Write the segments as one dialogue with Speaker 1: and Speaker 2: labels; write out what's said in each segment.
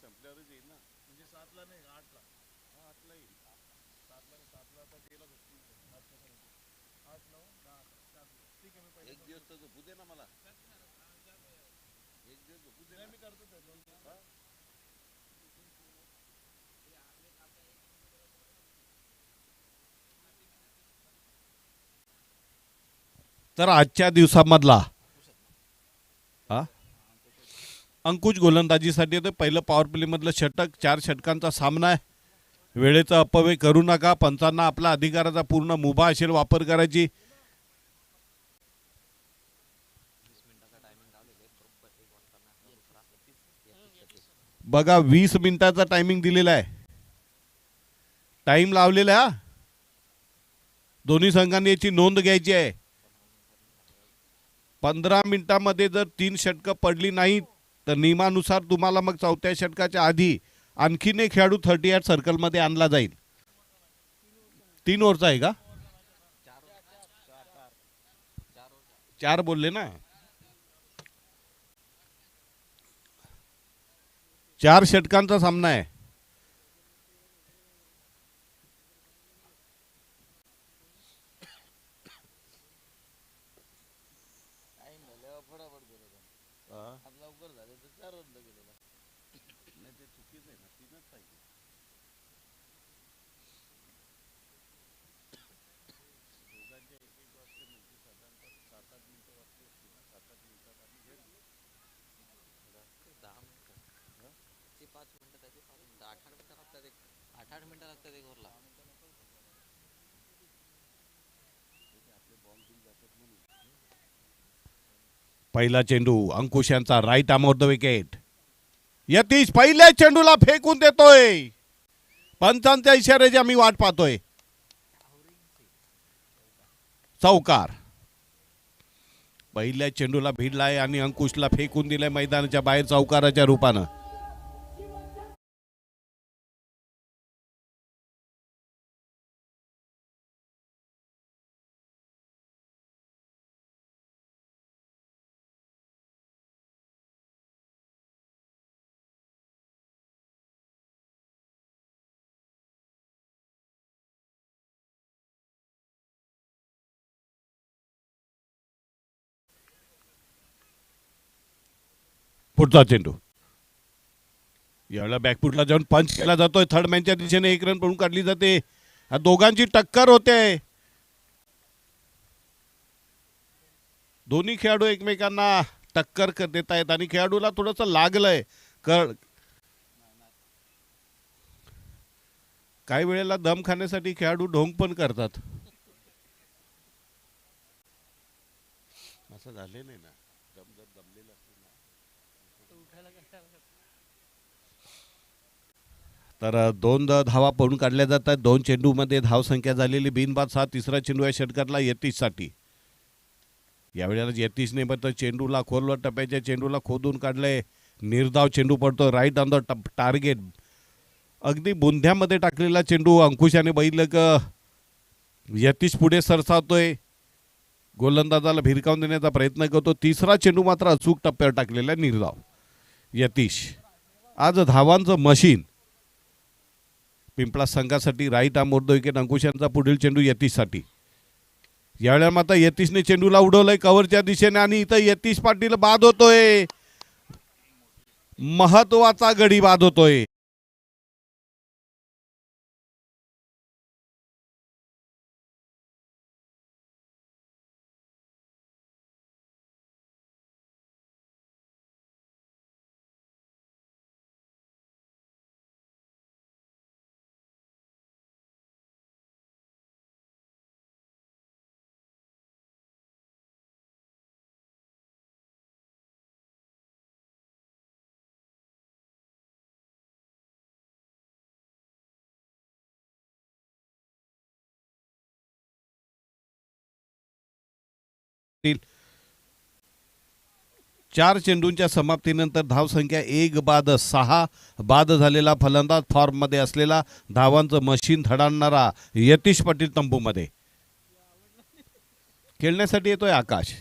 Speaker 1: संपल्यावरच येईल ना.
Speaker 2: म्हणजे 7ला नाही 8ला.
Speaker 1: हा 8ला येईल.
Speaker 2: 7ला आता गेला बघ 8 8 9 10 11 ठीक आहे. मी पहिले
Speaker 1: एक दिवस तर झोपू दे ना मला. एक दिवस झोपू दे
Speaker 2: नाही
Speaker 1: ना.
Speaker 2: मी करतो ते 2
Speaker 1: हा?
Speaker 3: तर आजच्या दिवसामधला अंकुश गोलंदाजीसाठी तर पहिलं पॉवर प्ले मधलं षटक 4 षटकांचा सामना आहे. वेळेचा अपव्यय करू नका. पंचांना आपला अधिकाराचा पूर्ण मुभा असेल वापर करायची. बघा 20 मिनिटाचा टायमिंग दिलेला आहे. टाइम लावलेला आहे. दोन्ही संघांनी याची नोंद घ्यायची आहे. 15 मिनिटांमध्ये जर 3 षटकं पडली नाहीत तर नियमानुसार तुम्हाला मग चौथ्या षटकाच्या आधी आणखीन एक खेळाडू 38 सर्कलमध्ये आणला जाईल. 3 ओव्हरचा आहे का? 4 बोलले ना. 4 षटकांचा सामना आहे.
Speaker 2: टाइम झाल्यावर फटाफट गेलो आज लवकर झाले तर 4 रन गेलेला.
Speaker 1: नाही ते चुकीच आहे ना. 3च पाहिजे. दोघांच्या एक एक वाजता म्हणजे साधारणतः 7-8 मिनिटं वाजते असते ना. 7-8 मिनिटात आम्ही घरी.
Speaker 4: 10 मिनिटं ते 5 मिनिटं त्याचे 5 मिनिटं 8-8 मिनिटं लागतात. 8-8 मिनिटं लागतात एक ओव्हरला.
Speaker 1: आपले बॉल बिल जातात म्हणून.
Speaker 3: पहिला चेंडू अंकुश यांचा right arm off the wicket. Yatish पहिल्या चेंडूला फेकून देतोय. पंचांच्या इशाऱ्याची आम्ही वाट पाहतोय. चौकार. पहिल्या चेंडूला भिडलाय आणि अंकुशला फेकून दिलाय मैदानाच्या बाहेर चौकाराच्या रूपानं. पुढचा चेंडू यावेळेला बॅकफुटला जाऊन पंच केला जातोय. थर्ड मॅनच्या दिशेने 1 रन पळून काढली जाते. या दोघांची टक्कर होते. दोन्ही खेळाडू एकमेकांना टक्कर देत आहेत आणि खेळाडूला थोडंसं लागलंय. काही वेळेला दम खाण्यासाठी खेळाडू ढोंग पण करतात.
Speaker 1: असं झाले नाही ना. दम जर दमलेला असते ना.
Speaker 3: तर 2 धावा पळून काढल्या जातात. 2 चेंडूमध्ये धावसंख्या झालेली बिनबाद 7. तिसरा चेंडू या षटकातला यतीशसाठी. यावेळेला यतीशने पण चेंडूला खोलवर टप्प्याच्या चेंडूला खोदून काढलंय. निर्धाव चेंडू पडतो राईट ऑन द टार्गेट. अगदी बुंध्यामध्ये टाकलेला चेंडू अंकुशाने बघितलं की यतीश पुढे सरसावतोय. गोलंदाजाला भिरकावून देण्याचा प्रयत्न करतो. तिसरा चेंडू मात्र अचूक टप्प्यावर टाकलेला निर्धाव. यतीश आज धावांचं मशीन. पिंपळा संघासाठी right arm off the wicket अंकुशांचा पुढील चेंडू यतीशसाठी. यावेळेला मात्र यतीशने चेंडूला उडवलंय कव्हरच्या दिशेने आणि इथं यतीश पाटील बाद होतोय. महत्वाचा गडी बाद होतोय. चार चेंडूंच्या समाप्तीनंतर धावसंख्या 1 बाद 6. बाद झालेला फलंदाज फॉर्ममध्ये असलेला धावांचं मशीन धडाडणारा यतीश पाटील तंबूमध्ये खेळण्यासाठी येतोय आकाश.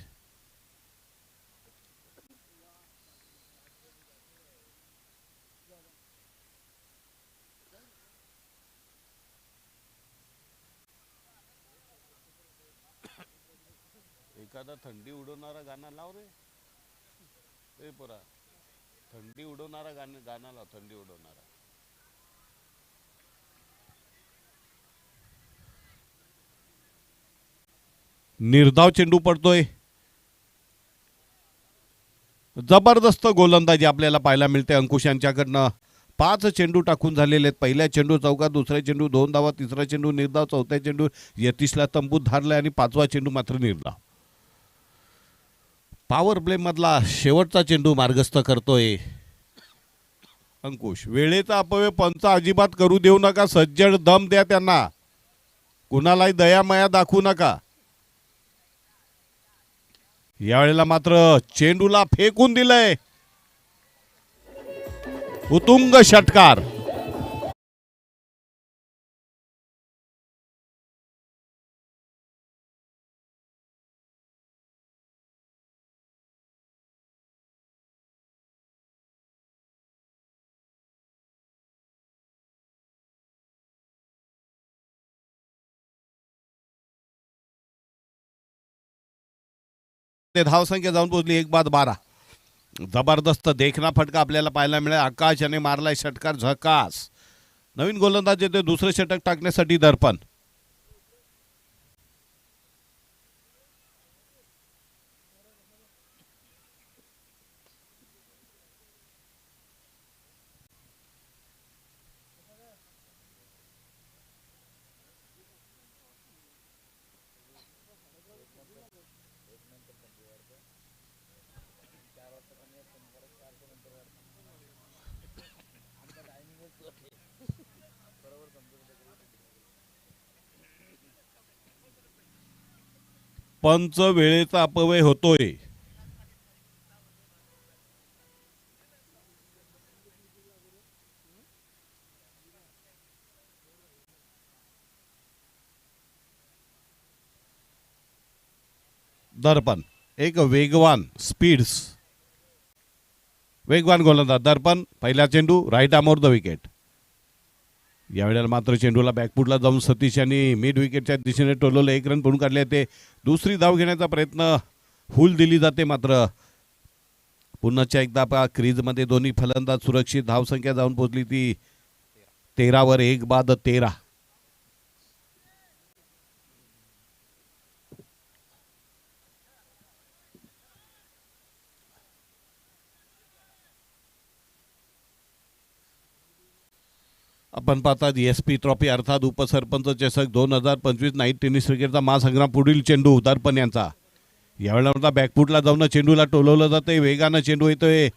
Speaker 3: एखादा थंडी उडवणारा गाणं लाव रे. ए पोरा, थंडी उडवणारा गाणं लाव, थंडी उडवणारा. निर्धाव चेंडू पडतोय. जबरदस्त गोलंदाजी आपल्याला पाहायला मिळते अंकुश यांच्याकडनं. 5 चेंडू टाकून झालेले आहेत. पहिल्या चेंडू चौकात, दुसऱ्या चेंडू 2 धावा, तिसरा चेंडू निर्धाव, चौथ्या चेंडू यतीशला तंबूत धारलाय आणि 5वा चेंडू मात्र निर्धाव. पॉवर प्ले मधला शेवटचा चेंडू मार्गस्थ करतोय अंकुश. वेळेचा अपव्यय पंच अजिबात करू देऊ नका. सज्जड दम द्या त्यांना, कुणालाही दयामया दाखवू नका. यावेळेला मात्र चेंडूला फेकून दिलंय. उत्तुंग षटकार. धावसंख्या जाऊन पोहोचली 1 बाद 12. जबरदस्त देखना फटका आपल्याला पाहायला मिळेल. आकाश याने मारलाय षटकार झकास. नवीन गोलंदाज येते दुसरे षटक टाकण्यासाठी दर्पण. पंच वेळेचा अपव्यय होतोय. दर्पण एक वेगवान वेगवान गोलंदाज दर्पण. पहिला चेंडू राईट आर्मवर द विकेट. यावेळेला मात्र चेंडूला बॅकफुटला जाऊन सतीश यांनी मिड विकेटच्या दिशेने टोलवलं. 1 रन पडून काढले ते. दुसरी धाव घेण्याचा प्रयत्न हुल दिली जाते मात्र पुन्हा एकदा क्रीजमध्ये दोन्ही फलंदाज सुरक्षित. धावसंख्या जाऊन पोहोचली ती 13वर. 1 बाद 13. आपण पाहतात SP ट्रॉफी अर्थात उपसरपंच चषक 2025 नाईट टेनिस क्रिकेटचा महासंग्राम. पुढील चेंडू दर्पण यांचा. यावेळेला बॅकफुटला जाऊन चेंडूला टोलवलं जातंय. वेगानं चेंडू येतोय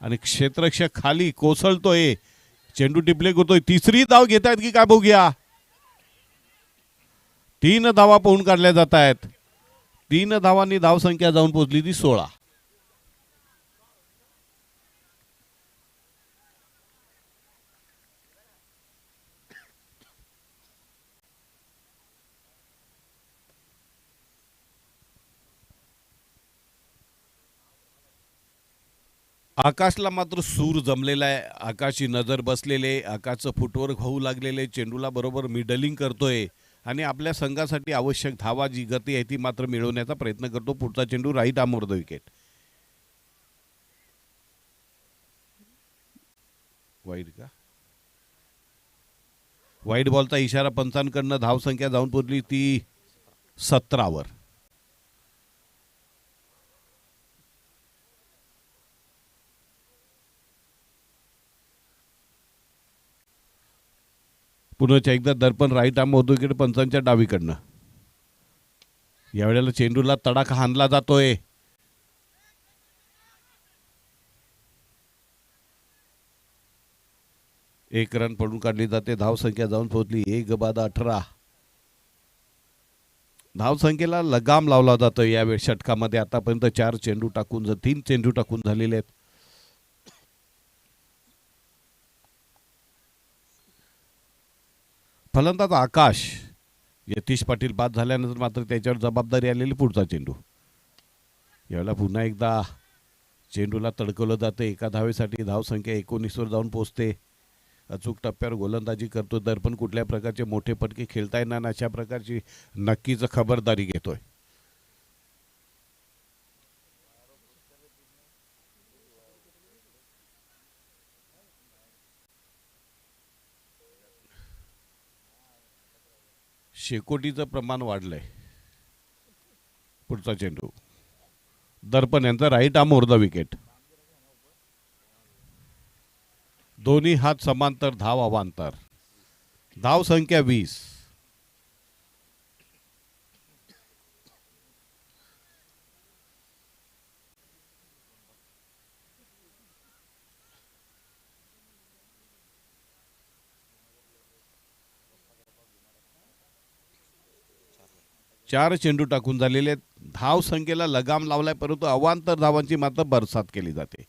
Speaker 3: आणि क्षेत्ररक्षक खाली कोसळतोय. चेंडू टिपले करतोय. तिसरी धाव घेत आहेत की काय बघूया. 3 धावा पळून काढल्या जात आहेत. 3 धावांनी धावसंख्या जाऊन पोहोचली ती 16. आकाशला मात्र सूर जमलेला आहे. आकाशची नजर बसलेले. आकाशचं फुटवर्क होऊ लागलेले. चेंडूला बरोबर मिडलिंग करतोय आणि आपल्या संघासाठी आवश्यक धावा जी गती आहे ती मात्र मिळवण्याचा प्रयत्न करतो. पुढचा चेंडू राईट आर्मवर द विकेट. वाईड का वाईड बॉलचा इशारा पंचांकडनं. धावसंख्या जाऊन पोहोचली ती 17वर. पुन्हा एकदा दर्पण राईट आर्म होतो इकडे पंचांच्या डावीकडनं. यावेळेला चेंडूला तडाखा हाणला जातोय. एक रन पडून काढली जाते. धावसंख्या जाऊन पोहोचली 1 बाद 18. धावसंख्येला लगाम लावला जातोय यावेळी षटकामध्ये. आतापर्यंत 3 चेंडू टाकून झालेले आहेत. फलंदाज आकाश. यतीश पाटील बाद झाल्यानंतर मात्र त्याच्यावर जबाबदारी आलेली पुढचा चेंडू. यावेळेला पुन्हा एकदा चेंडूला तडकवलं जातं. 1 धावेसाठी धावसंख्या 19वर जाऊन पोहोचते. अचूक टप्प्यावर गोलंदाजी करतो दर्पण. कुठल्या प्रकारचे मोठे फटके खेळता येणार अशा प्रकारची नक्कीच खबरदारी घेतोय. शेकोटीचं प्रमाण वाढलंय. पुढचा चेंडू दर्पण यांचा right arm over the wicket. दोन्ही हात समांतर, धाव अवांतर. धाव संख्या 20. चार चेंडू टाकून झालेले आहेत. धाव संख्येला लगाम लावलाय, परंतु अवांतर धावांची मात्र बरसात केली जाते.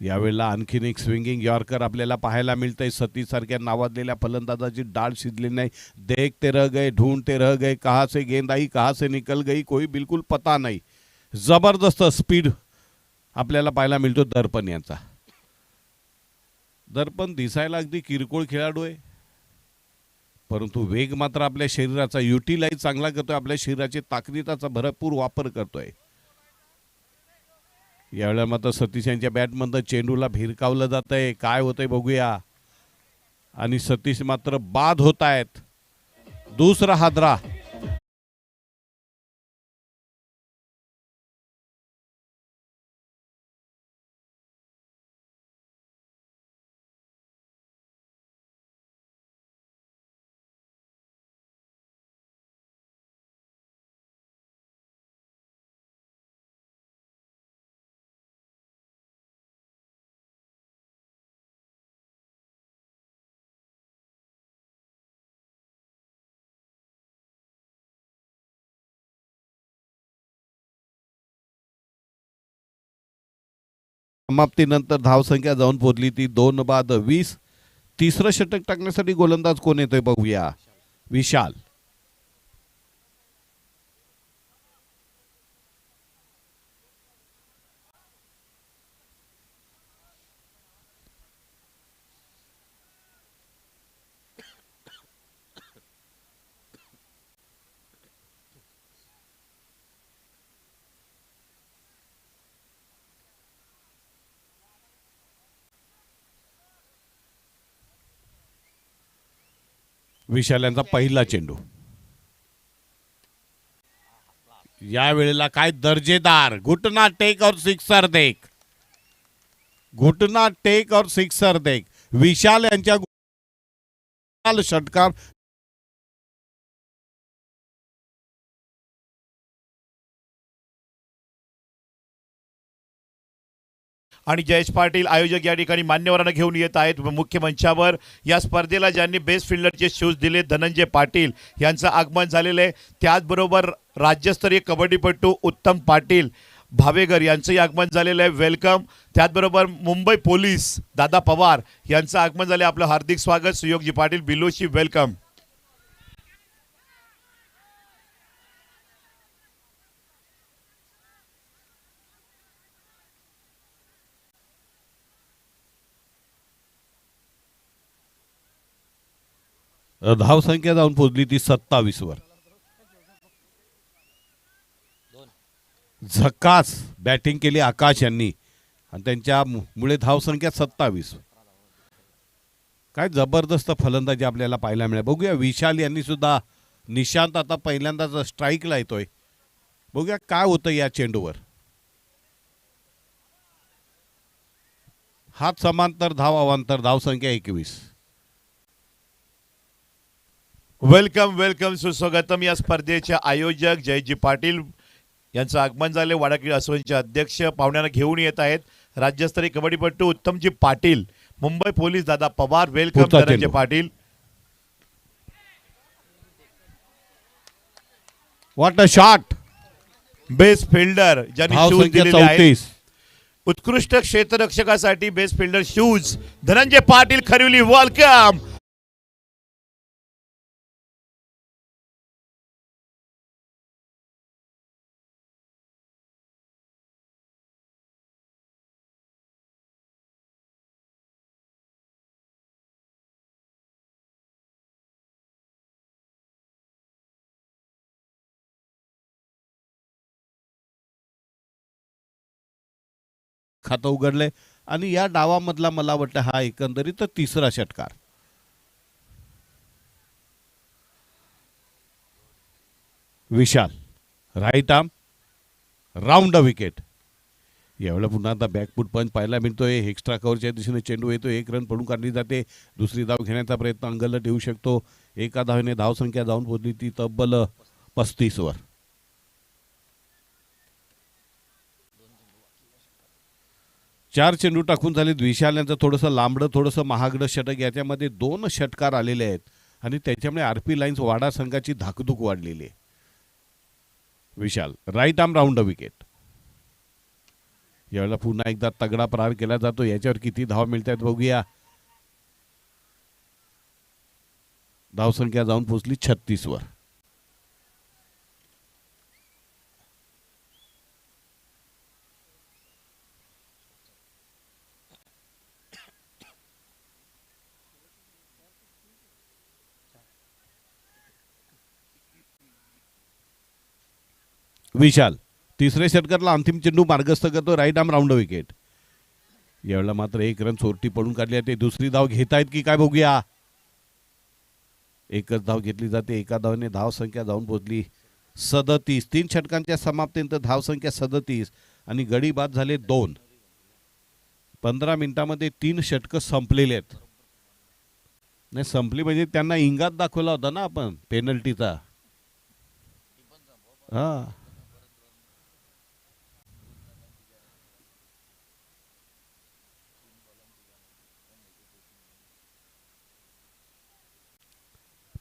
Speaker 3: यावेळेला आणखीन एक स्विंगिंग यॉर्कर आपल्याला पाहायला मिळतंय. सतीश सारख्या नावाजलेल्या फलंदाजाची डाळ शिजली नाही. देखते रह गए, ढूंढते रह गए, कहाँ से गेंद आई, कहाँ से निकल गई, कोई बिलकुल पता नाही. जबरदस्त स्पीड आपल्याला पाहायला मिळतो दर्पण यांचा. दर्पण दिसायला अगदी किरकोळ खेळाडू आहे, परंतु वेग मात्र आपल्या शरीराचा युटिलाइज चांगला करतोय. आपल्या शरीराची ताकदीचा भरपूर वापर करतोय. यावेळेला मात्र सतीश यांच्या बॅटमधनं चेंडूला भिरकावलं जात आहे. काय होतंय बघूया. आणि सतीश मात्र बाद होत आहेत. दुसरा हादरा. समाप्तीनंतर धावसंख्या जाऊन पोहोचली ती 2 बाद 20. तिसरं षटक टाकण्यासाठी गोलंदाज कोण येतोय बघूया. विशाल. विशाल यांचा पहिला चेंडू. या वेळेला काय दर्जेदार घुटना टेक और सिक्सर देख. घुटना टेक और सिक्सर देख. विशाल यांच्या षटकार.
Speaker 2: आणि जयेश पाटील आयोजक या ठिकाणी मान्यवरांना घेऊन येत आहेत मुख्य मंचावर. या स्पर्धेला ज्यांनी बेस्ट फिल्डरचे शूज दिले धनंजय पाटील यांचं आगमन झालेलं आहे. त्याचबरोबर राज्यस्तरीय कबड्डीपटू उत्तम पाटील भावेगर यांचंही आगमन झालेलं आहे. वेलकम. त्याचबरोबर मुंबई पोलीस दादा पवार यांचं आगमन झाले. आपलं हार्दिक स्वागत. सुयोगजी पाटील बिलोशी वेलकम.
Speaker 3: धावसंख्या जाऊन पोहोचली ती 27 वर. झकास बॅटिंग केली आकाश यांनी आणि त्यांच्यामुळे धावसंख्या 27. काय जबरदस्त फलंदाजी आपल्याला पाहायला मिळेल. बघूया विशाल यांनी सुद्धा. निशांत आता पहिल्यांदाच स्ट्राईकला येतोय. बघूया काय होतं या चेंडूवर. हात समांतर, धाव अवांतर. धावसंख्या 21.
Speaker 2: वेलकम वेलकम सुस्वागतम. या स्पर्धेचे आयोजक जयजी पाटील यांचं आगमन झाले. वाडाकी अस्वनचे अध्यक्ष पाहुण्यांना घेऊन येत आहेत. राज्यस्तरीय कबड्डीपटू उत्तमजी Patil. Mumbai police Dada Pawar. Welcome Dhananjay Patil.
Speaker 3: What a shot.
Speaker 2: Best fielder ज्यांनी शूज
Speaker 3: धावसंख्या
Speaker 2: दिलेले आहेत.
Speaker 3: 34.
Speaker 2: उत्कृष्ट क्षेत्ररक्षकासाठी best fielder shoes Dhananjay Patil Kharivali. Welcome.
Speaker 3: खातं उघडलंय आणि या डावामधला मला वाटतं हा एकंदरीत तिसरा षटकार. Vishal right arm round the wicket. यावेळेला पुन्हा आता बॅकफूट पंच पाहायला मिळतोय. एक्स्ट्रा कव्हरच्या दिशेने चेंडू येतो. एक रन पडून काढली जाते. दुसरी धाव घेण्याचा प्रयत्न अंगलट येऊ शकतो. एका धावेने धावसंख्या जाऊन पोहोचली ती तब्बल 35 वर. चार चेंडू टाकून झाले. विशाल यांचं थोडंसं लांबडं थोडंसं महागडं षटक. याच्यामध्ये 2 षटकार आलेले आहेत आणि त्याच्यामुळे आरपी लाईन्स वाडा संघाची धाकधूक वाढलेली आहे. Vishal right arm round the wicket. यावेळेला पुन्हा एकदा तगडा प्रहार केला जातो. याच्यावर किती धाव मिळतात बघूया. धावसंख्या जाऊन पोहोचली 36 वर. विशाल तिसऱ्या षटकातला अंतिम चेंडू मार्गस्थ करतो. Right arm round wicket. यावेळेला मात्र एक रन चोरटी पडून काढली आहे. दुसरी धाव घेतायत की काय बघूया. एकच धाव घेतली जाते. एका धावने धावसंख्या जाऊन पोहोचली 37. 3 षटकांच्या समाप्तीनंतर धावसंख्या 37 आणि गडी बाद झाले 2. 15 मिनिटांमध्ये 3 षटकं संपलेले आहेत. नाही संपली म्हणजे त्यांना इंगात दाखवला होता ना आपण पेनल्टीचा. हा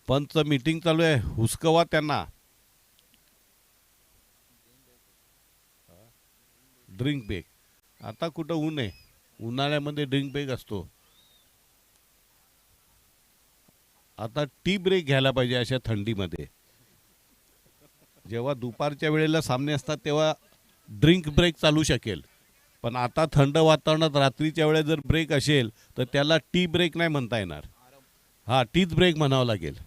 Speaker 3: पंच मीटिंग चालू आहे. हुसकवा त्यांना. Drink break. आता कुठं ऊन आहे. उन्हाळ्यामध्ये ड्रिंक ब्रेक असतो. आता टी ब्रेक घ्यायला पाहिजे अशा थंडीमध्ये. जेव्हा दुपारच्या वेळेला सामने असतात तेव्हा ड्रिंक ब्रेक चालू शकेल. पण आता थंड वातावरणात रात्रीच्या वेळेला जर ब्रेक असेल तर त्याला टी ब्रेक नाही म्हणता येणार. हा टीच ब्रेक म्हणावं लागेल.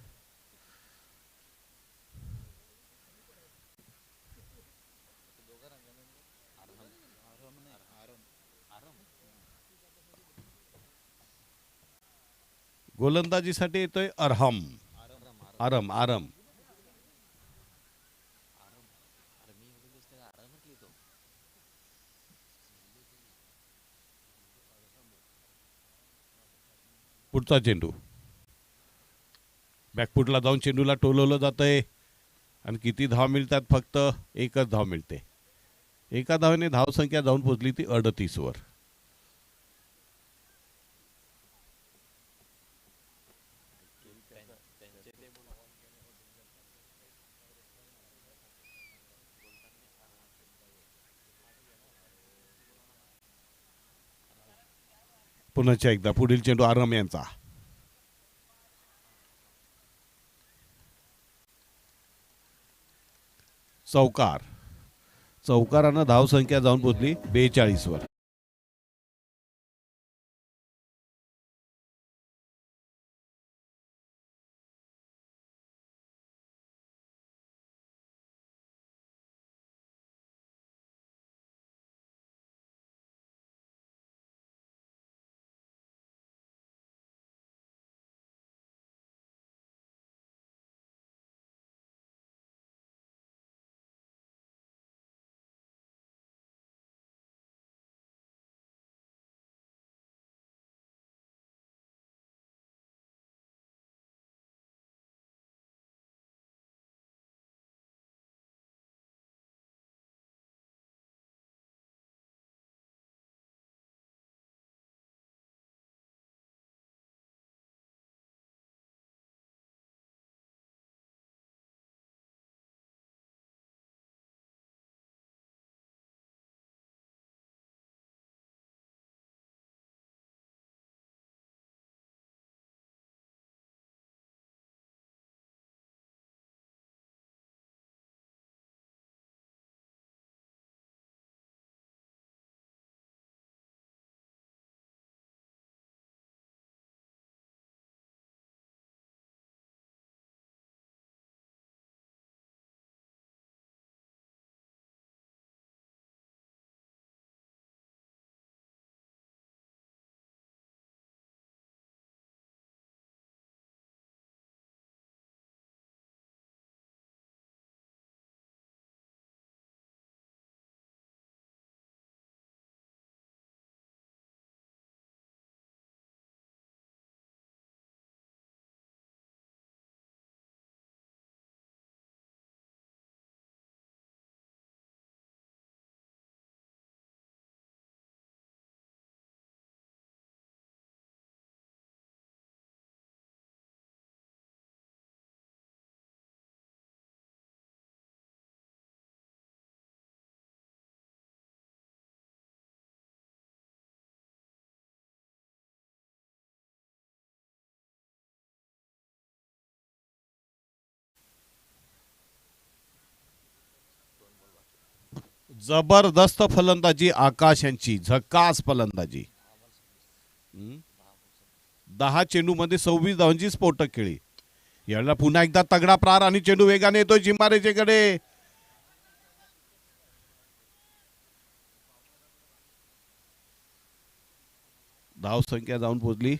Speaker 3: गोलंदाजीसाठी येतोय अरहम. आरम आरम पुढचा चेंडू बॅकफुटला जाऊन चेंडूला टोलवलं जातंय आणि किती धाव मिळतात. फक्त एकच धाव मिळते. एका धावेने धावसंख्या जाऊन पोहोचली ती 38 वर. पुन्हा एकदा पुढील चेंडू आरम यांचा. चौकार. चौकारानं धावसंख्या जाऊन पोहोचली 42 वर. जबरदस्त फलंदाजी आकाश यांची, झकास फलंदाजी. 10 चेंडूमध्ये 26 धावांची स्फोटक खेळी. यावेळेला पुन्हा एकदा तगडा प्रहार आणि चेंडू वेगाने येतोय चिंबारेचेकडे. धाव संख्या जाऊन पोहोचली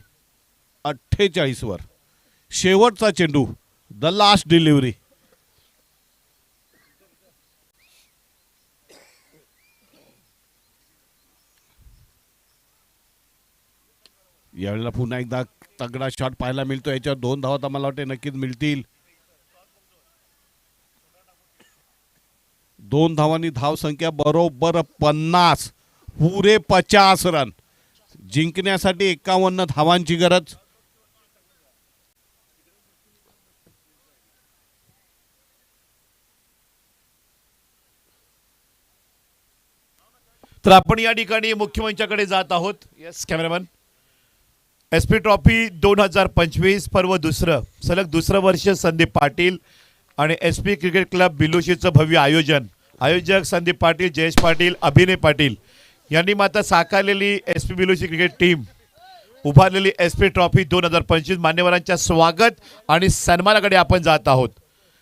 Speaker 3: 48 वर. शेवटचा चेंडू, द लास्ट डिलिव्हरी. यावेळेला पुन्हा एकदा तगडा शॉट पाहायला मिळतो. याच्यावर 2 धावा तर मला वाटते नक्कीच मिळतील. 2 धावांनी धाव संख्या बरोबर 50, पुरे 50 रन. जिंकण्यासाठी 51 धावांची गरज.
Speaker 2: तर आपण या ठिकाणी मुख्यमंचाकडे जात आहोत. Yes cameraman. SP ट्रॉफी 2025 पर्व दुसरं, सलग दुसरं वर्ष संदीप पाटील आणि SP क्रिकेट क्लब बिलोशीचं भव्य आयोजन. आयोजक संदीप पाटील, जयेश पाटील, अभिनय पाटील यांनी मात्र साकारलेली SP बिलोशी क्रिकेट टीम, उभारलेली SP ट्रॉफी 2025 मान्यवरांच्या स्वागत आणि सन्मानाकडे आपण जात आहोत.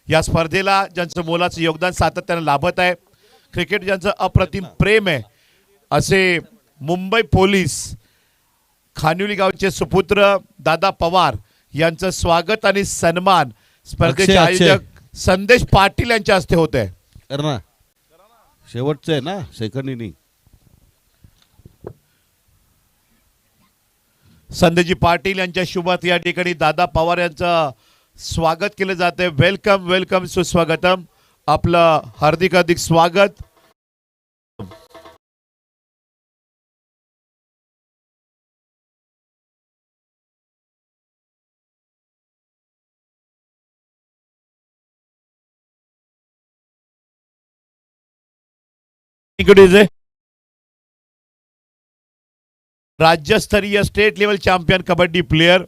Speaker 2: या स्पर्धेला ज्यांचं मोलाचं योगदान सातत्यानं लाभत आहे, क्रिकेट ज्यांचं अप्रतिम प्रेम आहे, असे मुंबई पोलीस खानिवली गावचे सुपुत्र दादा पवार यांचं स्वागत आणि सन्मान स्पर्धेचे आयोजक संदेश पाटील यांच्या हस्ते होत आहे.
Speaker 3: ना शेवटचं आहे ना, सेकंड इनिंग.
Speaker 2: संदेशजी पाटील यांच्या शुभात या ठिकाणी दादा पवार यांचं स्वागत केलं जाते. वेलकम वेलकम, सुस्वागतम. आपलं हार्दिक हार्दिक स्वागत. राज्यस्तरीय state level champion kabaddi player,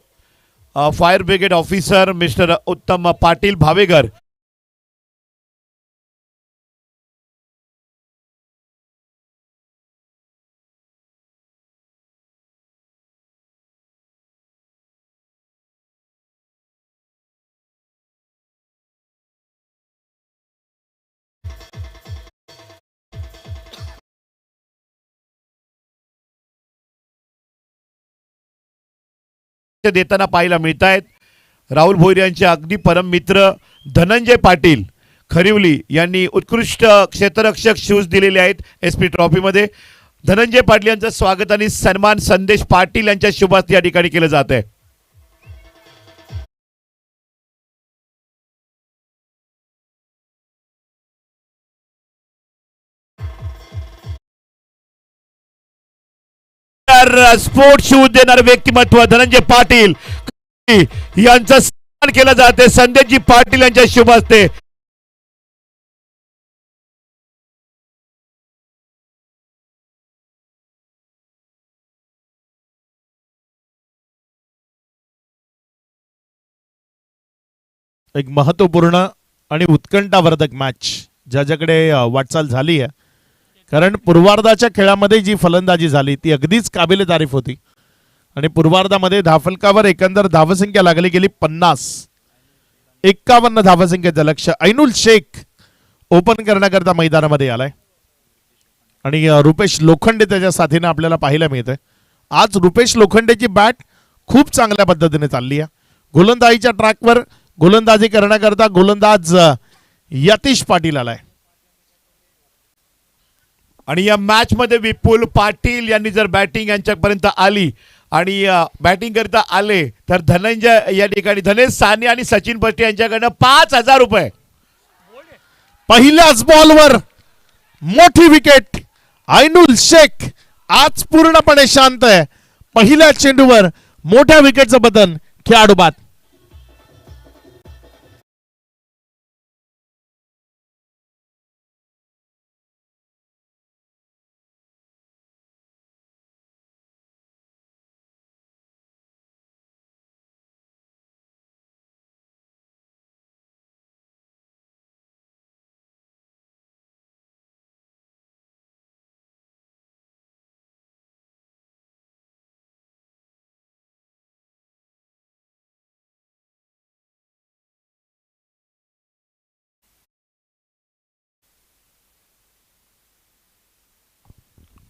Speaker 2: fire brigade officer mister उत्तम पाटील भावेगर. देताना पाहायला मिळत आहेत. राहुल भोईर यांचे अगदी परम मित्र धनंजय पाटील खरिवली यांनी उत्कृष्ट क्षेत्ररक्षक शूज दिलेले आहेत SP ट्रॉफीमध्ये. धनंजय पाटील यांचं स्वागत आणि सन्मान संदेश पाटील यांच्या शुभात या ठिकाणी केलं जात आहे. स्पोर्ट शूज देणारे व्यक्तिमत्व धनंजय पाटील यांचा सन्मान केला जाते संदेशजी पाटील यांच्या शुभ हस्ते.
Speaker 5: एक महत्वपूर्ण आणि उत्कंठावर्धक मॅच ज्याच्याकडे वाटचाल झाली आहे, कारण पूर्वार्धाच्या खेळामध्ये जी फलंदाजी झाली ती अगदीच काबिले तारीफ होती. आणि पूर्वार्धामध्ये धावफलकावर एकंदर धावसंख्या लागली गेली 50. 51 धावसंख्येचं लक्ष ऐनुल शेख ओपन करण्याकरता मैदानामध्ये आलाय आणि रुपेश लोखंडे त्याच्या साथीने आपल्याला पाहायला मिळतंय. आज रुपेश लोखंडेची बॅट खूप चांगल्या पद्धतीने चालली आहे. गोलंदाजीच्या ट्रॅकवर गोलंदाजी करण्याकरता गोलंदाज यतीश पाटील आलाय.
Speaker 2: आणि या मॅच मध्ये विपुल पाटील यांनी जर बॅटिंग यांच्यापर्यंत आली आणि बॅटिंग करता आले तर धनंजय या ठिकाणी धनेश साने आणि सचिन भट्टी यांच्याकडनं 5,000 रुपये.
Speaker 5: पहिल्याच बॉलवर मोठी विकेट. ऐनुल शेख आज पूर्णपणे शांत आहे. पहिल्या चेंडूवर मोठ्या विकेटचं बदन खेळाडू बाद.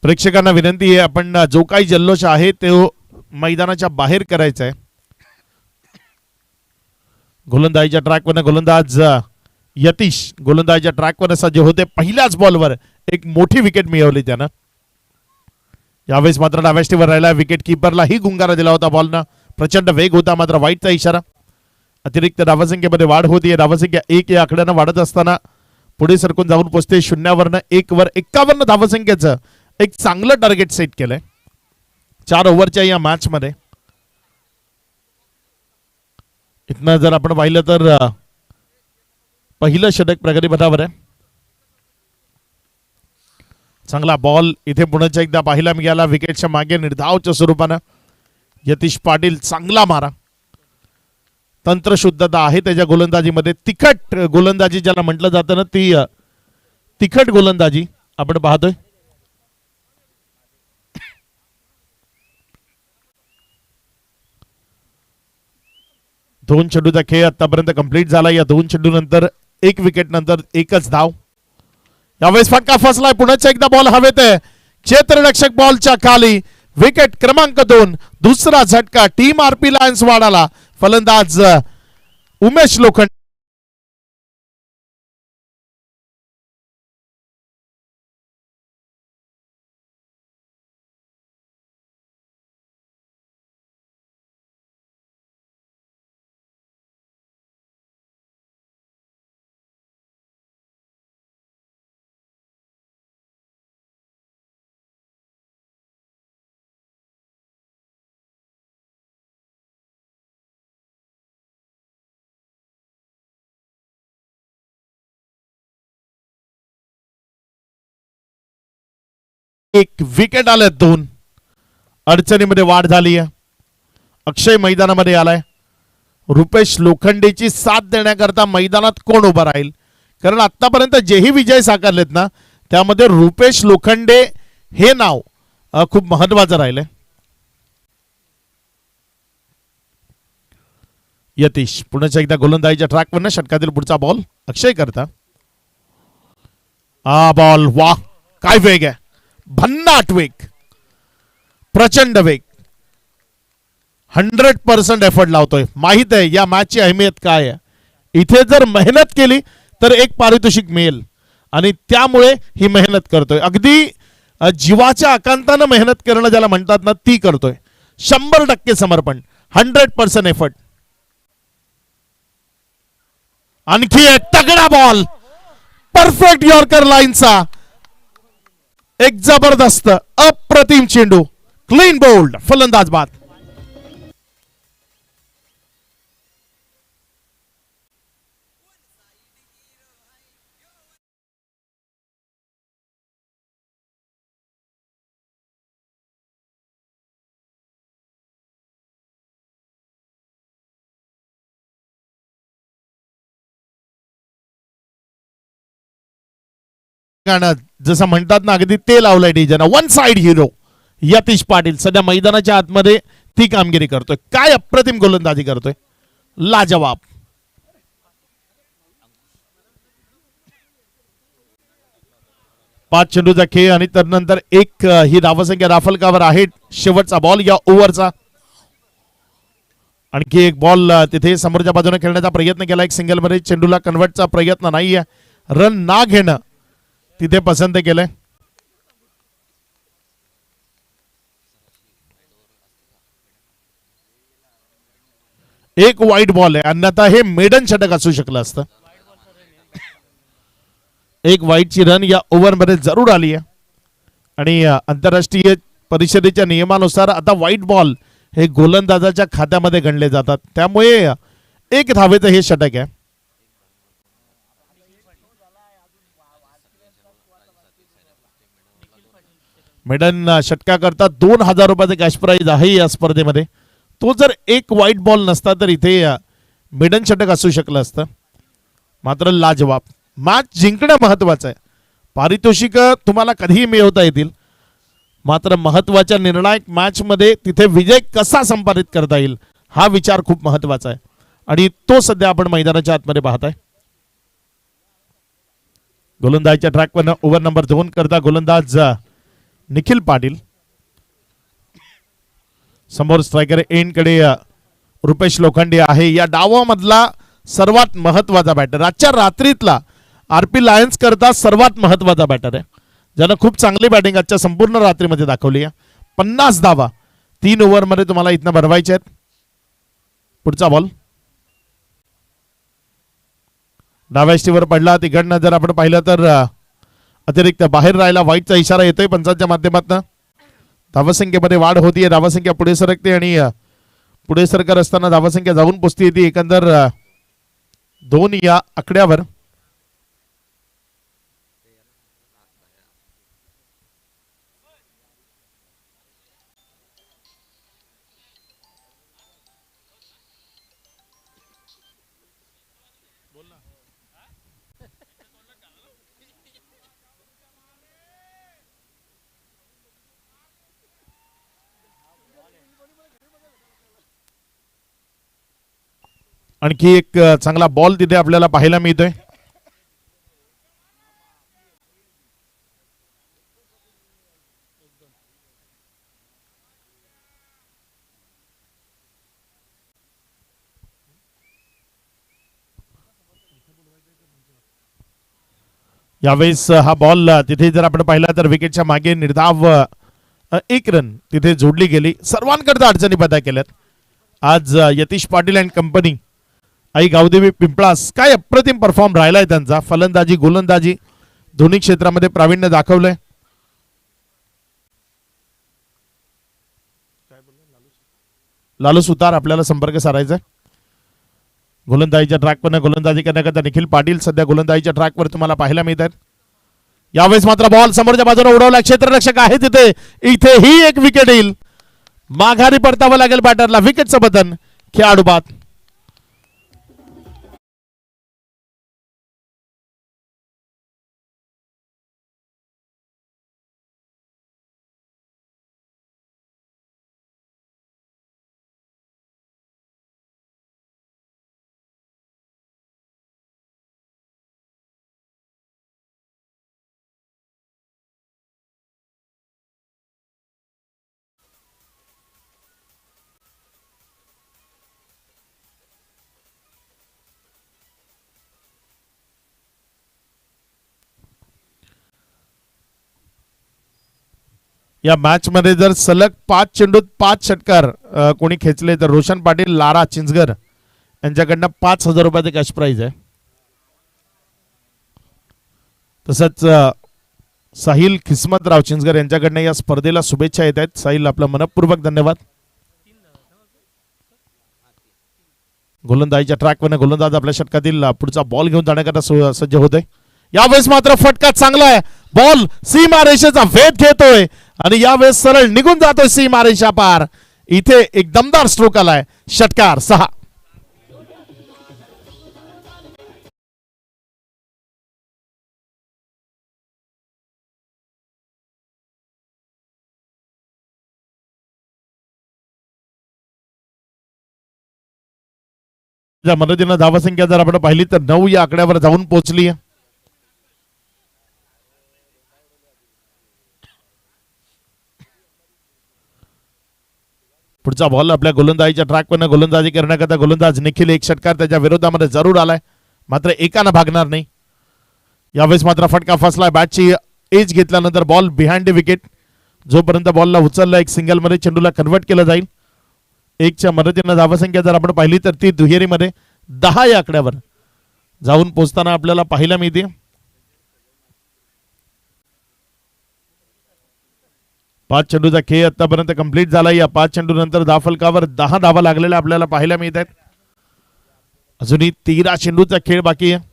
Speaker 5: प्रेक्षकांना विनंती आहे, आपण जो काही जल्लोष आहे तो मैदानाच्या बाहेर करायचा आहे. गोलंदाजीच्या ट्रॅकवर गोलंदाज यतीश गोलंदाजीच्या ट्रॅकवर सज्ज होते. पहिल्याच बॉलवर एक मोठी विकेट मिळवली त्यानं. यावेळेस मात्र डाव्याष्टीवर राहिला. विकेट किपरलाही गुंगारा दिला होता बॉलनं. प्रचंड वेग होता, मात्र वाईटचा इशारा. अतिरिक्त धावसंख्येमध्ये वाढ होतीये. धावसंख्या 1 या आकड्यानं वाढत असताना पुढे सरकून जाऊन पोचते 0वरनं 1 वर. 51 धावसंख्येचं एक चांगलं टार्गेट सेट केलंय 4 ओव्हरच्या या मॅच मध्ये. इथनं जर आपण पाहिलं तर पहिलं षटक प्रगतीपथावर आहे. चांगला बॉल इथे पुण्याच्या एकदा पाहायला मिळाला. विकेटच्या मागे निर्धावच्या स्वरूपानं यतीश पाटील चांगला मारा. तंत्रशुद्धता आहे त्याच्या गोलंदाजीमध्ये. तिखट गोलंदाजी ज्याला म्हटलं जातं ना, ती तिखट गोलंदाजी आपण पाहतोय. दोन चेंडूचा खेळ आतापर्यंत कंप्लीट झाला. या 2 चेंडू नंतर 1 विकेट नंतर 1च धाव. यावेळेस फटका फसलाय. पुण्याचा एकदा बॉल हवेत आहे. क्षेत्ररक्षक बॉलच्या खाली. विकेट क्रमांक 2. दुसरा झटका टीम आरपी लायन्स वाडाला. फलंदाज उमेश लोखंडे. एक विकेट आले. 2 अडचणीमध्ये वाढ झाली आहे. अक्षय मैदानामध्ये आलाय. रुपेश लोखंडेची साथ देण्याकरता मैदानात कोण उभा राहील? कारण आतापर्यंत जेही विजय साकारलेत ना, त्यामध्ये रुपेश लोखंडे हे नाव खूप महत्वाचं राहिलंय. यतीश पुण्याच्या एकदा गोलंदाजीच्या ट्रॅकवर षटकातील पुढचा बॉल अक्षय करता. हा बॉल वाह, काय वेग आहे. भन्नाट वेग, प्रचंड वेग. 100% एफर्ट लावतोय. माहित आहे या मॅचची अहमियत काय आहे. इथे जर मेहनत केली तर एक पारितोषिक मिळेल आणि त्यामुळे ही मेहनत करतोय. अगदी जीवाच्या आकांतानं मेहनत करणं ज्याला म्हणतात ना, ती करतोय. 100% समर्पण, 100% एफर्ट. आणखी एक तगडा बॉल, परफेक्ट यॉर्कर लाईनचा. एक जबरदस्त अप्रतिम चेंडू. क्लीन बोल्ड, फलंदाज बाद. जसं म्हणतात ना, अगदी ते लावलंय डीजेना. 1 साइड हिरो यतीश पाटील सध्या मैदानाच्या आतमध्ये ती कामगिरी करतोय. काय अप्रतिम गोलंदाजी करतोय, लाजवाब. पाच चेंडूचा खेळ आणि त्यानंतर एक ही धावसंख्या राफलकावर आहे. शेवटचा बॉल या ओव्हरचा. आणखी एक बॉल तिथे समोरच्या बाजूने खेळण्याचा प्रयत्न केला. एक सिंगल मध्ये चेंडूला कन्वर्टचा प्रयत्न नाहीये. रन ना घेणं तिथे पसंत केलंय. एक वाईट बॉल आहे, अन्यथा हे मेडन षटक असू शकलं असतं. एक वाईटची रन या ओव्हरमध्ये जरूर आली आहे आणि आंतरराष्ट्रीय परिषदेच्या नियमानुसार आता वाईट बॉल हे गोलंदाजाच्या खात्यामध्ये गणले जातात. त्यामुळे 1 धावेचं हे षटक आहे. मेडन षटकाकरता 2000 रुपयाचं कॅश प्राइज आहे या स्पर्धेमध्ये. तो जर एक वाईट बॉल नसता तर इथे मेडन षटक असू शकलं असतं. मात्र लाजवाब. मॅच जिंकणं महत्वाचं आहे. पारितोषिक तुम्हाला कधीही मिळवता येतील, मात्र महत्वाच्या निर्णायक मॅच मध्ये तिथे विजय कसा संपादित करता येईल हा विचार खूप महत्वाचा आहे आणि तो सध्या आपण मैदानाच्या आतमध्ये पाहताय. गोलंदाजीच्या ट्रॅकवर ओव्हर नंबर 2 करता गोलंदाज निखिल पाटील. समोर स्ट्रायकर एंडकडे रुपेश लोखंडे आहे. या डावामधला सर्वात महत्वाचा बॅटर, आजच्या रात्रीतला आरपी लायन्स करता सर्वात महत्वाचा बॅटर आहे, ज्यानं खूप चांगली बॅटिंग आजच्या संपूर्ण रात्रीमध्ये दाखवली आहे. 50 धावा 3 ओव्हरमध्ये तुम्हाला इथनं बनवायचे आहेत. पुढचा बॉल डाव्या स्टीवर पडला. तिकडनं जर आपण पाहिलं तर अतिरिक्त बाहेर राहायला वाईटचा इशारा येतोय पंचांच्या माध्यमातून. धावसंख्येमध्ये वाढ होतीये, धावसंख्या पुढे सरकते आणि पुढे सरकार असताना धावसंख्या जाऊन पोचती येते एकंदर 2 या आकड्यावर. आणखी एक चांगला बॉल तिथे आपल्याला पाहायला मिळतोय. यावेळेस हा बॉल तिथे जर आपण पाहिला तर विकेटच्या मागे निर्धाव 1 रन तिथे जोडली गेली. सर्वांकरता अडचणी पैदा केल्यात आज यतीश पाटील अँड कंपनी. आई गावदेवी पिंपळास काय अप्रतिम परफॉर्म राहिलाय त्यांचा. फलंदाजी गोलंदाजी दोन्ही क्षेत्रामध्ये प्रावीण्य दाखवलंय. लालू सुतार आपल्याला संपर्क साधायचा आहे. गोलंदाजीच्या ट्रॅकवर गोलंदाजी करण्याकरता निखिल पाटील सध्या गोलंदाजीच्या ट्रॅकवर तुम्हाला पाहायला मिळतात. यावेळेस मात्र बॉल समोरच्या बाजूने उडवला. क्षेत्ररक्षक आहे तिथे. इथेही एक विकेट येईल. माघारी परतावं लागेल बॅटरला. विकेटचं बटन खेळाडू बाद. या मॅच मध्ये जर सलग 5 चेंडूत 5 षटकार कोणी खेचले तर रोशन पाटील लारा चिंचगर यांच्याकडनं 5,000 रुपयाचे कॅश प्राइज आहे. तसंच साहिल खिस्मतराव चिंचगर यांच्याकडनं या स्पर्धेला शुभेच्छा येत आहेत. साहिल आपला मनपूर्वक धन्यवाद. गोलंदाजीच्या ट्रॅकवर गोलंदाज आपल्या षटकातील पुढचा बॉल घेऊन जाण्याकरता सज्ज होतोय. यावेळेस मात्र फटका चांगला आहे. बॉल सीमारेषेचा वेध घेतोय आणि यावेळेस सरळ निघून जातोय सीमारेषा पार. इथे एक दमदार स्ट्रोक आलाय. षटकार 6. मदतीनं धावसंख्या जर आपण पाहिली तर 9 या आकड्यावर जाऊन पोहोचली आहे. पुढचा बॉल आपल्या गोलंदाजीच्या ट्रॅकवर गोलंदाजी करण्याकरता गोलंदाज निखिल एक षटकार त्याच्या विरोधामध्ये जरूर आलाय, मात्र एकानं भागणार नाही. यावेळेस मात्र फटका फसलाय. बॅटची एज घेतल्यानंतर बॉल बिहाइंड द विकेट. जोपर्यंत बॉलला उचलला एक सिंगल मध्ये चेंडूला कन्वर्ट केलं जाईल. 1च्या मदतीनं धावसंख्या जर आपण पाहिली तर ती दुहेरीमध्ये 10 या आकड्यावर जाऊन पोहोचताना आपल्याला पाहायला मिळते. पाच चेंडूचा खेळ आतापर्यंत कंप्लीट झाला. या 5 चेंडू नंतर धावफलकावर 10 धावा लागलेल्या आपल्याला पाहायला मिळत आहेत. अजूनही 13 चेंडूचा खेळ बाकी आहे.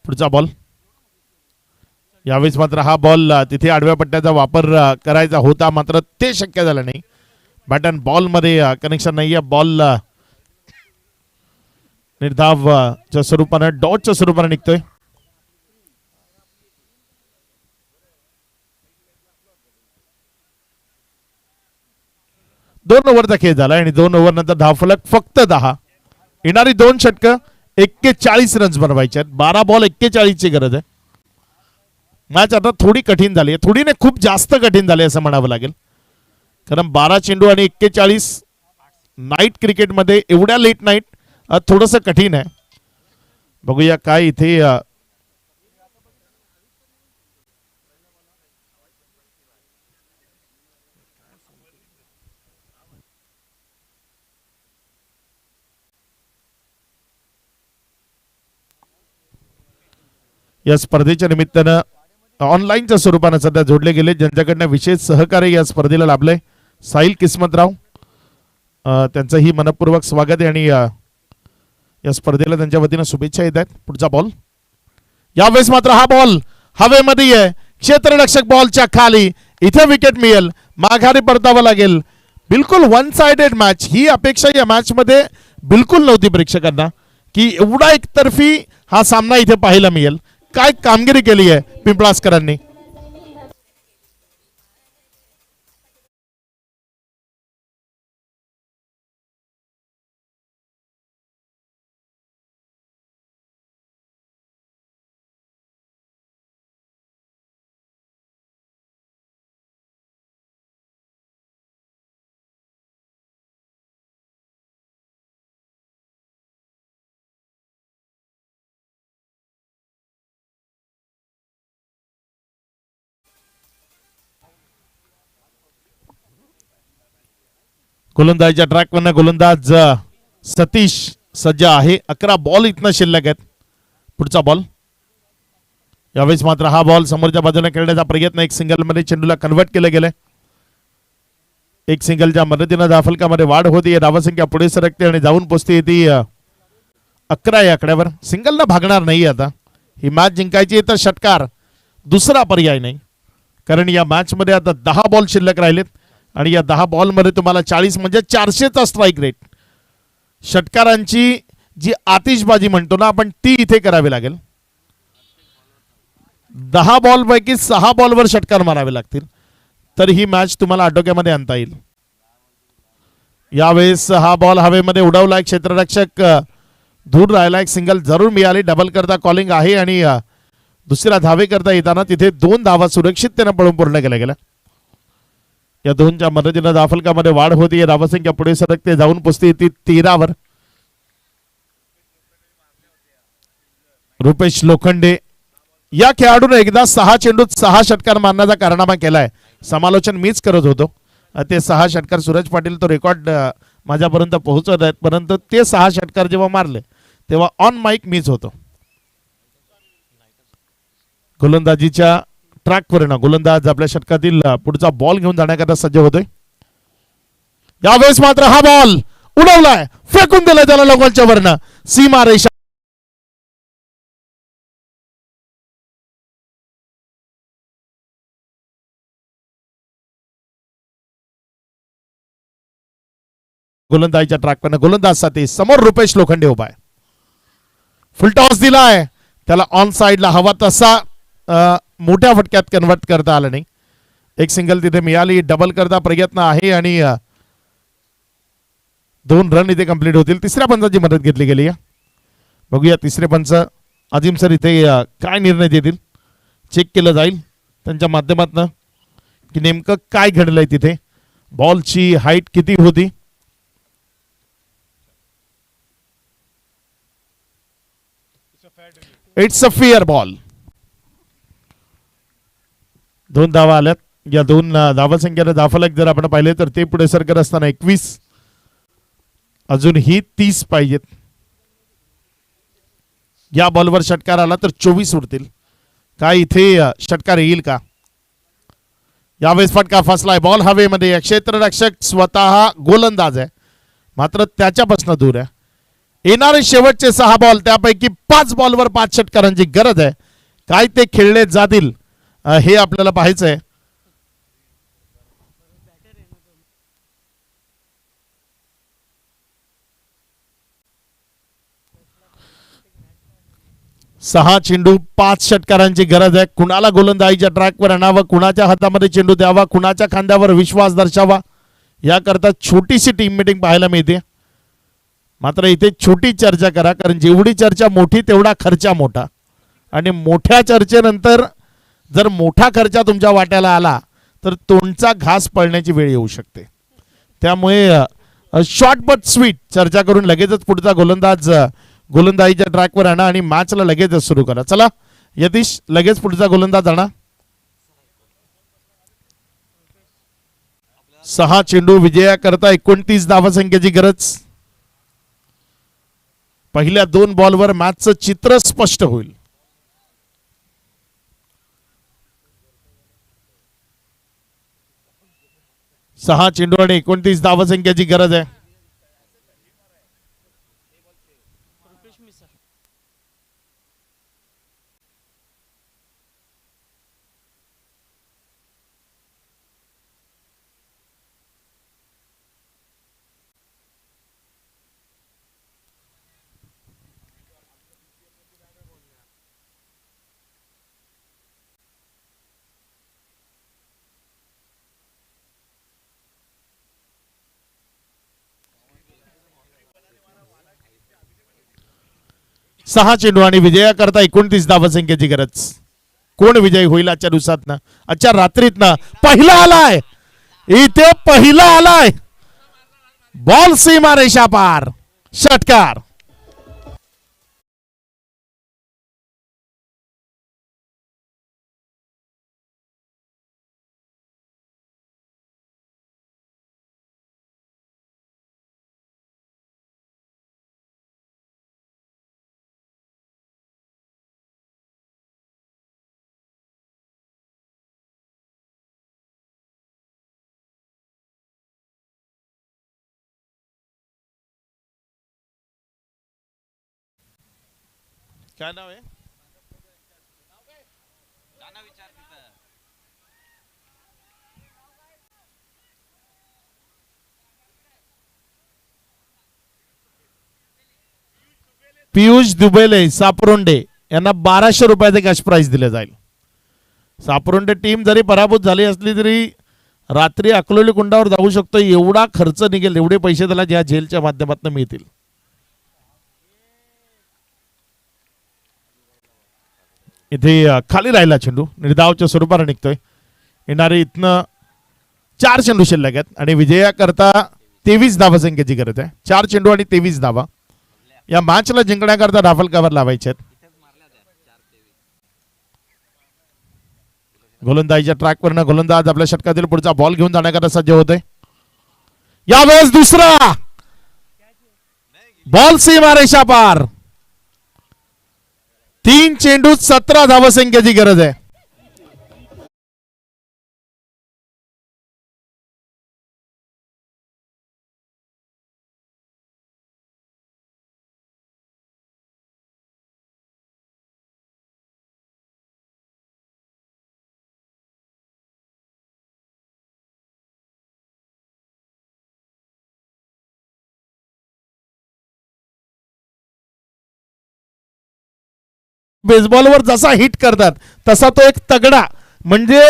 Speaker 5: पुढचा बॉल. यावेळेस मात्र हा बॉल तिथे आडव्या पट्ट्याचा वापर करायचा होता, मात्र ते शक्य झालं नाही. बॅट अँड बॉल मध्ये कनेक्शन नाहीये. बॉल निर्धावच्या स्वरूपाने डॉटच्या स्वरूपाने निघतोय. दोन ओव्हरचा खेळ झाला आणि 2 ओव्हर नंतर धावफलक फक्त 10. येणारी 2 षटकं 41 रन्स बनवायचे आहेत. 12 बॉल 41 ची गरज आहे. मॅच आता थोडी कठीण झाली आहे, थोडी नाही खूप जास्त कठीण झाली असं म्हणावं लागेल. कारण 12 चेंडू आणि 41 नाईट क्रिकेटमध्ये एवढ्या लेट नाईट थोडंसं कठीण आहे. बघूया काय इथे या स्पर्धेच्या निमित्तानं ऑनलाईनच्या स्वरूपानं सध्या जोडले गेले, ज्यांच्याकडनं विशेष सहकार्य या स्पर्धेला लाभलंय. साहिल किस्मतराव, त्यांचंही मनपूर्वक स्वागत आहे आणि या स्पर्धेला त्यांच्या वतीनं शुभेच्छा येत आहेत. पुढचा बॉल यावेळेस मात्र हा बॉल हवेमध्ये आहे, क्षेत्ररक्षक बॉलच्या खाली. इथे विकेट मिळेल, माघारी परतावं लागेल. बिलकुल वन साइडेड मॅच, ही अपेक्षा या मॅच मध्ये बिलकुल नव्हती प्रेक्षकांना की एवढा एकतर्फी हा सामना इथे पाहायला मिळेल. काय कामगिरी केली आहे पिंपळासकरांनी. गोलंदाजीच्या ट्रॅकवरनं गोलंदाज सतीश सज्ज आहे. 11 बॉल इथनं शिल्लक आहेत. पुढचा बॉल यावेळेस मात्र हा बॉल समोरच्या बाजूने खेळण्याचा प्रयत्न, एक सिंगल मध्ये चेंडूला कन्वर्ट केलं गेलंय. एक सिंगलच्या मदतीनं धावफलकामध्ये वाढ होती, धावसंख्या पुढे सरकते आणि जाऊन पोचते ती 11 या आकड्यावर. सिंगलला भागणार नाही. आता ही मॅच जिंकायची तर षटकार दुसरा पर्याय नाही, कारण या मॅच मध्ये आता 10 बॉल शिल्लक राहिलेत आणि या 10 बॉल मध्ये तुम्हाला 40 म्हणजे 400चा स्ट्राईक रेट. षटकारांची जी आतिषबाजी म्हणतो ना आपण, ती इथे करावी लागेल. 10 बॉल पैकी 6 बॉलवर षटकार मारावे लागतील, तर ही मॅच तुम्हाला आटोक्यामध्ये आणता येईल. यावेळेस हा बॉल हवेमध्ये उडवला, क्षेत्ररक्षक दूर राहिला. एक सिंगल जरूर मिळाली, डबल करता कॉलिंग आहे आणि दुसऱ्या धावे करता येताना तिथे 2 धावा सुरक्षिततेने पळून पूर्ण केल्या गेल्या. या 2च्या मदतीनं धावफलकामध्ये वाढ होती, धावसंख्या पुढे सरकते, जाऊन पोचते ती 13 रुपेश लोखंडे या खेळाडूने एकदा 6 चेंडूत 6 षटकार मारण्याचा कारनामा केलाय. समालोचन मीच करत होतो. ते 6 षटकार सूरज पाटील तो रेकॉर्ड माझ्यापर्यंत पोहोचत आहेत, परंतु ते 6 षटकार जेव्हा मारले तेव्हा ऑन माईक मीच होतो. गोलंदाजीच्या ट्रॅकवर ना गोलंदाज आपल्या षटकातील पुढचा बॉल घेऊन जाण्याकरता सज्ज होतोय. यावेळेस मात्र हा बॉल उडवलाय, फेकून दिलाय त्याला लगोलच्या वरनं सीमा रेषा. गोलंदाजीच्या ट्रॅकवर गोलंदाज साठी समोर रुपेश लोखंडे उभा आहे. फुल टॉस दिलाय त्याला, ऑन साइडला हवा तसा मोठ्या फटक्यात कन्वर्ट करता आलं नाही. एक सिंगल तिथे मिळाली, डबल करता प्रयत्न आहे आणि 2 रन इथे कंप्लीट होतील. तिसऱ्या पंचाची मदत घेतली गेली आहे. बघूया तिसरे पंच अजिम सर इथे काय निर्णय देतील. चेक केलं जाईल त्यांच्या माध्यमातून की नेमकं काय घडलंय तिथे, बॉलची हाईट किती होती. It's a fair ball. 2 धावा आल्यात. या 2 धावसंख्येला धावफलक जर आपण पाहिले तर ते पुढे सरकत असताना 21, अजूनही 30 पाहिजेत. या बॉलवर षटकार आला तर 24 उरतील. काय इथे षटकार येईल का. यावेळेस फटका फसलाय, बॉल हवेमध्ये. क्षेत्ररक्षक स्वतः गोलंदाज आहे मात्र त्याच्यापासून दूर आहे. येणारे शेवटचे 6 बॉल त्यापैकी 5 बॉलवर 5 षटकारांची गरज आहे. काय ते खेळले जातील हे आपल्याला पाहायचंय. सहा चेंडू 5 षटकारांची गरज आहे. कुणाला गोलंदाजीच्या ट्रॅकवर आणावं, कुणाच्या हातामध्ये चेंडू द्यावा, कुणाच्या खांद्यावर विश्वास दर्शावा, याकरता छोटीशी टीम मीटिंग पाहायला मिळते. मात्र इथे छोटी चर्चा करा, कारण जेवढी चर्चा मोठी तेवढा खर्चा मोठा, आणि मोठ्या चर्चेनंतर जर मोठा खर्च तुमच्या वाट्याला आला तर तोंडचा घास पळण्याची वेळ येऊ शकते. त्यामुळे शॉर्ट बट स्वीट चर्चा करून लगेचच पुढचा गोलंदाज गोलंदाजीच्या ट्रॅकवर आणा आणि मॅचला लगेचच सुरू करा. चला यतीश, लगेच पुढचा गोलंदाज आणा. 6 चेंडू विजयाकरता 29 धावसंख्येची गरज. पहिल्या 2 बॉलवर मॅचचं चित्र स्पष्ट होईल. 6 चेंडू आणि 29 धावसंख्येची गरज आहे. सहा चेंडू आणि विजयाकरता 29 धावसंख्येची गरज. कोण विजय होईल आजच्या दिवसात ना, आजच्या रात्रीत ना? पहिला आलाय, इथे पहिला आलाय, बॉल सीमा रेषा पार, षटकार. काय नाव आहे? पियुष दुबेले सापरोंडे यांना 1200 रुपयाचे कॅश प्राइज दिले जाईल. सापरोंडे टीम जरी पराभूत झाली असली तरी रात्री अकलोली कुंडावर जाऊ शकतो, एवढा खर्च निघेल, एवढे पैसे त्याला ज्या झेलच्या माध्यमातून मिळतील. इथे खाली राहिला चेंडू निर्धावच्या स्वरूपाने निघतोय. येणारे इथनं 4 चेंडू शिल्लक आहेत आणि विजयाकरता 23 धावसंख्येची गरज आहे. 4 चेंडू आणि 23 धावा या मॅचला जिंकण्याकरता राफेल कव्हर लावायचे आहेत. गोलंदाजीच्या ट्रॅकवर गोलंदाज आपल्या षटकातील पुढचा बॉल घेऊन जाण्याकरता सज्ज होते. यावेळेस दुसरा बॉल सीमा रेषा पार. 3 चेंडू 17 धावसंख्येची गरज आहे. बेसबॉलवर जसा हिट करतात तसा तो एक तगडा, म्हणजे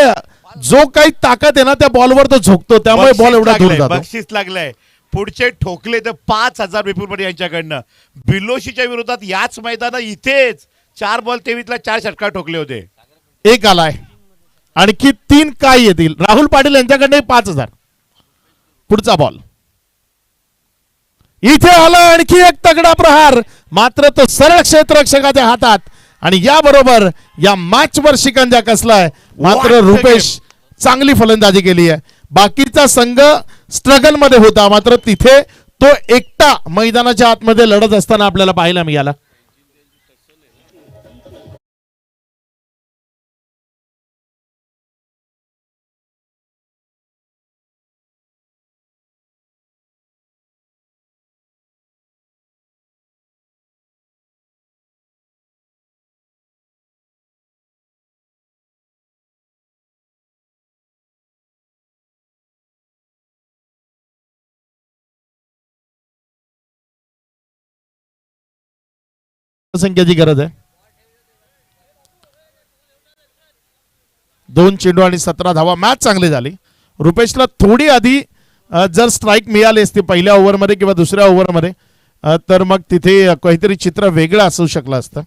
Speaker 5: जो काही ताकद आहे ना त्या बॉलवर तो झोकतो, त्यामुळे बॉल एवढा दूर जातो.
Speaker 2: बक्षीस लागलंय. पुढचे ठोकले तर 5000 विपुल यांच्याकडनं. बिलोशीच्या विरोधात याच मैदानात इथेच 4 बॉल 23ला 4 षटकार ठोकले होते.
Speaker 5: एक आलाय, आणखी 3 काय येतील? राहुल पाटील यांच्याकडे 5000. पुढचा बॉल इथे आला, आणखी एक तगडा प्रहार, मात्र तो सरळ क्षेत्ररक्षकाच्या हातात आणि याबरोबर या मॅच वर शिकंजा कसलाय. मात्र रुपेश चांगली फलंदाजी केली आहे. बाकीचा संघ स्ट्रगल मध्ये होता, मात्र तिथे तो एकटा मैदानाच्या आतमध्ये लढत असताना आपल्याला पाहायला मिळाला. संख्येची गरज आहे. 2 चेंडू आणि 17 धावा. मॅच चांगली झाली. रुपेशला थोडी आधी जर स्ट्राईक मिळाली असती पहिल्या ओव्हरमध्ये किंवा दुसऱ्या ओव्हरमध्ये तर मग तिथे काहीतरी चित्र वेगळं असू शकलं असतं.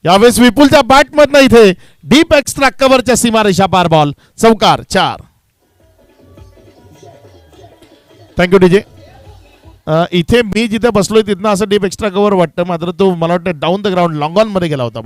Speaker 5: यावेळेस विपुलच्या बॅटमधनं इथे डीप एक्स्ट्रा कव्हरच्या सीमारेषा पार बॉल चौकार 4. Thank you DJ. इथे मी जिथे बसलोय तिथनं असं डीप एक्स्ट्रा कव्हर वाटतं, मात्र तो मला वाटतं down the ground long on मध्ये गेला होता.